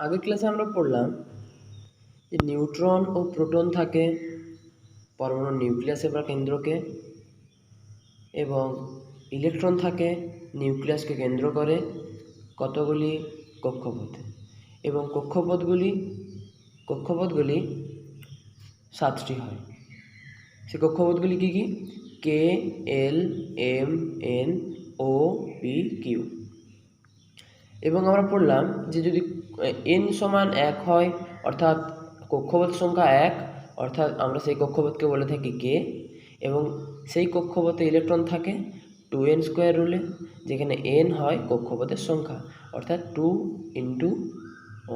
আগের ক্লাসে আমরা পড়লাম যে নিউট্রন ও প্রোটন থাকে পরমাণুর নিউক্লিয়াসে বা কেন্দ্রকে, এবং ইলেকট্রন থাকে নিউক্লিয়াসকে কেন্দ্র করে কতগুলি কক্ষপথে, এবং কক্ষপথগুলি 7টি হয়। সেই কক্ষপথগুলি কী কী? কে, এল, এম, এন, ও, পি, কিউ। এবং আমরা পড়লাম যে যদি n সমান 1 হয় অর্থাৎ কক্ষপথ সংখ্যা 1, অর্থাৎ আমরা সেই কক্ষপথকে বলে থাকি কে, এবং সেই কক্ষপথে ইলেকট্রন থাকে 2n² রুলে, যেখানে n হয় কক্ষপথের সংখ্যা, অর্থাৎ 2 ×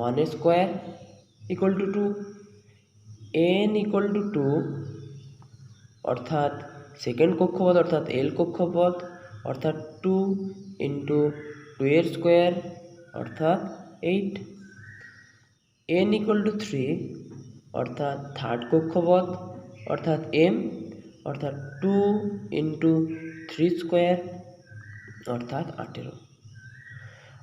1² = 2। n = 2 অর্থাৎ সেকেন্ড কক্ষপথ অর্থাৎ এল কক্ষপথ, অর্থাৎ 2 × 2² অর্থাৎ 8। n = 3 অর্থাৎ থার্ড কক্ষপথ অর্থাৎ এম, অর্থাৎ 2 × 3² অর্থাৎ 18।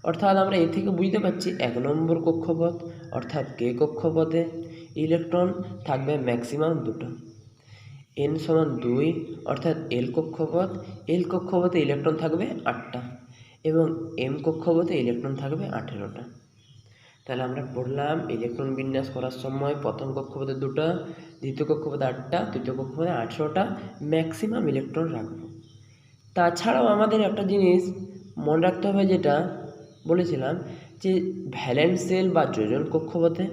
অর্থাৎ আমরা এ থেকে বুঝতে পারছি 1 নম্বর কক্ষপথ অর্থাৎ কে কক্ষপথে ইলেকট্রন থাকবে ম্যাক্সিমাম 2টা। n সমান 2 অর্থাৎ এল কক্ষপথে ইলেকট্রন থাকবে 8টা, এবং এম কক্ষপথে ইলেকট্রন থাকবে 18টা। তাহলে আমরা পড়লাম ইলেকট্রন বিন্যাস করার সময় প্রথম কক্ষপথে 2টা, দ্বিতীয় কক্ষপথে 8টা, তৃতীয় কক্ষপথে 18টা ম্যাক্সিমাম ইলেকট্রন রাখবো। তাছাড়াও আমাদের একটা জিনিস মনে রাখতে হবে, যেটা বলেছিলাম যে ভ্যালেন্স শেল বা যোজন কক্ষপথে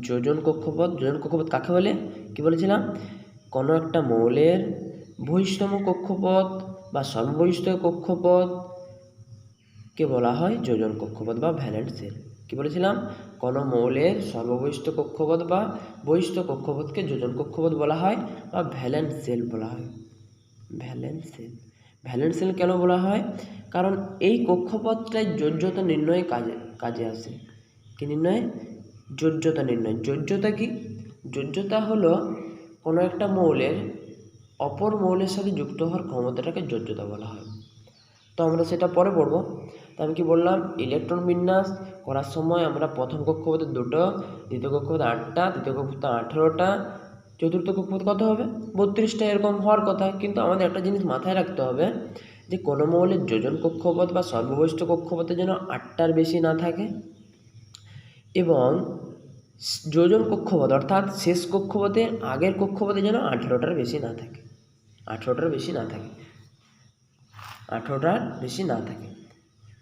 যোজন কক্ষপথ কাকে বলে? কি বলেছিলাম? কোনো একটা মৌলের বহিষ্ঠতম কক্ষপথ বা সর্ববহিষ্ঠ কক্ষপথকে বলা হয় যোজন কক্ষপথ বা ভ্যালেন্স শেল। কি বলেছিলাম? কোনো মৌলের সর্ববহিষ্ঠ কক্ষপথ বা বহিষ্ঠ কক্ষপথকে যোজন কক্ষপথ বলা হয় বা ভ্যালেন্স শেল বলা হয়। ভ্যালেন্স শেল কেন বলা হয়? কারণ এই কক্ষপথটাই যোজ্যতা নির্ণয়ে কাজে আসে। কি নির্ণয়? যোজ্যতা নির্ণয়। যোজ্যতা কি? যোজ্যতা হলো কোনো একটা মৌলের অপর মৌলের সাথে যুক্ত হওয়ার ক্ষমতাটাকে যোজ্যতা বলা হয়। তো আমরা সেটা পরে পড়ব। তো আমি কি বললাম? ইলেকট্রন বিন্যাস করার সময় আমরা প্রথম কক্ষপথে 2টো, দ্বিতীয় কক্ষপথে 8টা, তৃতীয় কক্ষপথে 18টা, চতুর্থ কক্ষপথ কত হবে? 32টা এরকম হওয়ার কথা। কিন্তু আমাদের একটা জিনিস মাথায় রাখতে হবে যে কোনো মৌলের যোজন কক্ষপথ বা সর্ববহিষ্ঠ কক্ষপথে যেন 8টার বেশি না থাকে, এবং যোজন কক্ষপথ অর্থাৎ শেষ কক্ষপথের আগের কক্ষপথে যেন 18টার বেশি না থাকে। 18টার বেশি না থাকে।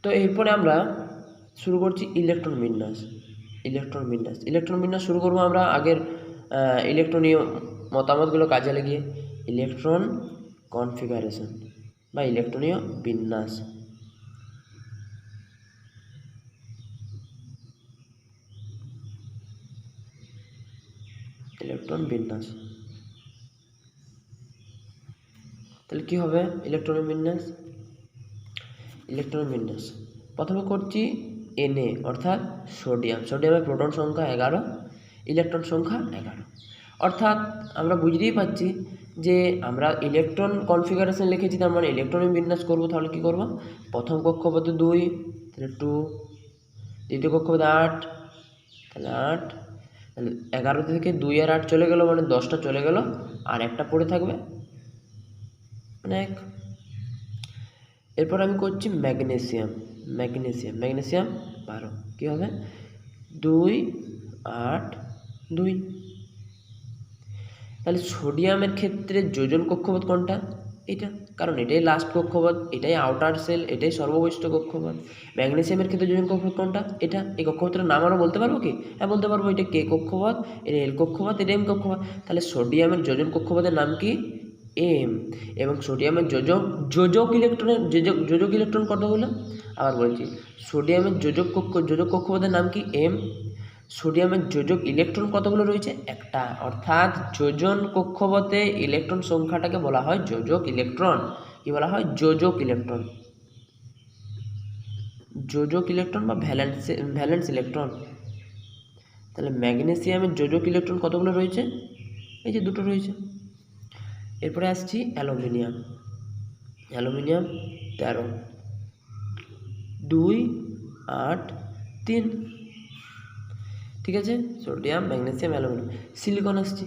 তো এরপরে আমরা শুরু করছি ইলেকট্রন বিন্যাস শুরু করবো আমরা আগের ইলেকট্রনীয় মতামতগুলো কাজে লাগিয়ে। ইলেকট্রন কনফিগারেশন বা ইলেকট্রনীয় বিন্যাস। ইলেকট্রন বিন্যাস তাহলে কি হবে? ইলেকট্রন বিন্যাস প্রথমে করছি Na অর্থাৎ সোডিয়ামের প্রোটন সংখ্যা 11, ইলেকট্রন সংখ্যা 11। অর্থাৎ আমরা বুঝতেই পারছি যে আমরা ইলেকট্রন কনফিগারেশন লিখেছি, তার মানে ইলেকট্রনের বিন্যাস করব। তাহলে কি করব? প্রথম কক্ষপথে 2, তাহলে 2, দ্বিতীয় কক্ষপথে 8, তাহলে 8, তাহলে 11 থেকে 2 আর 8 চলে গেল, মানে 10টা চলে গেল, আর একটা পড়ে থাকবে, মানে 1। এরপর আমি করছি ম্যাগনেসিয়াম 12। কী হবে? 2, 8, 2। তাহলে সোডিয়ামের ক্ষেত্রে যোজন কক্ষপথ কোনটা? এটা, কারণ এটাই লাস্ট কক্ষপথ, এটাই আউটার সেল, এটাই সর্ববহিষ্ঠ কক্ষপথ। ম্যাগনেসিয়ামের ক্ষেত্রে যোজন কক্ষপথ কোনটা? এটা। এই কক্ষপথটার নাম আরও বলতে পারবো কি? হ্যাঁ বলতে পারবো। এটা কে কক্ষপথ, এটা এল কক্ষপথ, এটা এম কক্ষপথ। তাহলে সোডিয়ামের যোজন কক্ষপথের নাম কি? এম। এবং সোডিয়ামের যোজক ইলেকট্রন কতগুলো? আবার বলছি, সোডিয়ামের যোজক কক্ষপথের নাম কি? এম। সোডিয়ামের যোজক ইলেকট্রন কতগুলো রয়েছে? একটা। অর্থাৎ যোজন কক্ষপথে ইলেকট্রন সংখ্যাটাকে বলা হয় যোজক ইলেকট্রন। কি বলা হয়? যোজক ইলেকট্রন বা ভ্যালেন্স ইলেকট্রন। তাহলে ম্যাগনেসিয়ামের যোজক ইলেকট্রন কতগুলো রয়েছে? এই যে 2টো রয়েছে। এরপরে আসছি অ্যালুমিনিয়াম 13, 2, 8 3। ঠিক আছে, সোডিয়াম ম্যাগনেসিয়াম অ্যালুমিনিয়াম। সিলিকন আসছে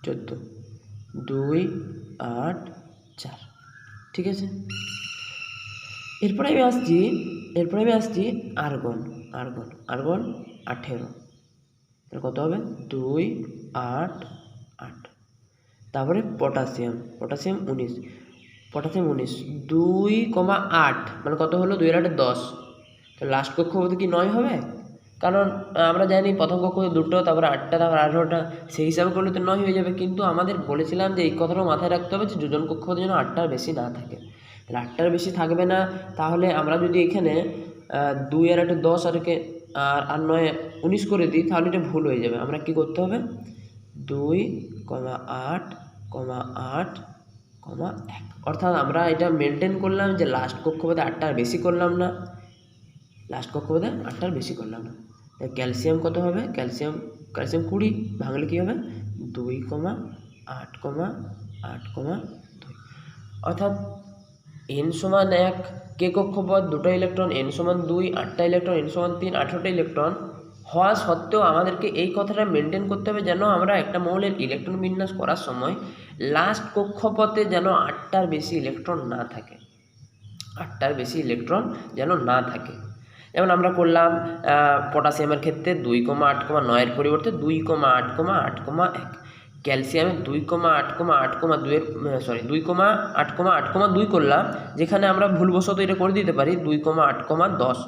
14 2 8 4। ঠিক আছে, এরপরে আমি আসছি আর্গন। আর্গন 18, তাহলে কত হবে 2 8 8। তারপরে পটাশিয়াম 19 2,8 মানে কত হলো 2 আর 8 10। তো লাস্ট কক্ষপথে কি 9 হবে? কারণ আমরা জানি প্রথম কক্ষপথে 2টো, তারপরে 8টা, তারপর 18টা, সেই হিসাবে করলে তো 9 হয়ে যাবে। কিন্তু আমাদের বলেছিলাম যে এই কথাটাও মাথায় রাখতে হবে যে যোজন কক্ষপথে যেন 8টার বেশি না থাকে। তাহলে 8টার বেশি থাকবে না, তাহলে আমরা যদি এখানে 2 আর 8 10 আর 9 19 করে দিই তাহলে এটা ভুল হয়ে যাবে। আমরা কি করতে হবে 2, 8, 8, 1, অর্থাৎ আমরা এটা মেনটেন করলাম যে লাস্ট কক্ষপথে 8টার বেশি করলাম না। ক্যালসিয়াম কত হবে? ক্যালসিয়াম 20 ভাঙলে কী হবে 2, 8, 8, 2। অর্থাৎ n সমান 1 কে কক্ষপথ 2টা ইলেকট্রন, n সমান 2 8টা ইলেকট্রন, n সমান 3 18টা ইলেকট্রন হওয়া সত্ত্বেও আমাদেরকে এই কথাটা মেনটেন করতে হবে যেন আমরা একটা মৌলের ইলেকট্রন বিন্যাস করার সময় লাস্ট কক্ষপথে যেন 8টার বেশি ইলেকট্রন না থাকে। 8টার বেশি ইলেকট্রন যেন না থাকে। যেমন আমরা করলাম পটাশিয়ামের ক্ষেত্রে 2, 8, 9 এর পরিবর্তে 2, 8, 8, 1। ক্যালসিয়ামের 2, 8, 8, 2 2, 8, 8, 2 করলাম, যেখানে আমরা ভুলবশত এটা করে দিতে পারি 2, 8, 10।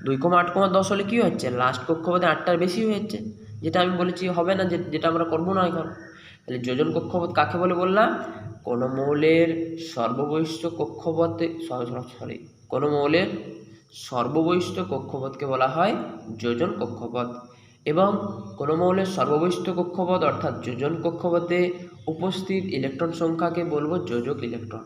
2, 8, 10 হলে কী হচ্ছে লাস্ট কক্ষপথে 8টার বেশি হচ্ছে, যেটা আমি বলেছি হবে না, যেটা আমরা করবো না এখন। তাহলে যোজন কক্ষপথ কাকে বলে বললাম? কোনো মৌলের সর্ববহিষ্ঠ কক্ষপথে কোনো মৌলের সর্ববহিষ্ঠ কক্ষপথকে বলা হয় যোজন কক্ষপথ। এবং কোনো মৌলের সর্ববহিষ্ঠ কক্ষপথ অর্থাৎ যোজন কক্ষপথে উপস্থিত ইলেকট্রন সংখ্যাকে বলবো যোজক ইলেকট্রন।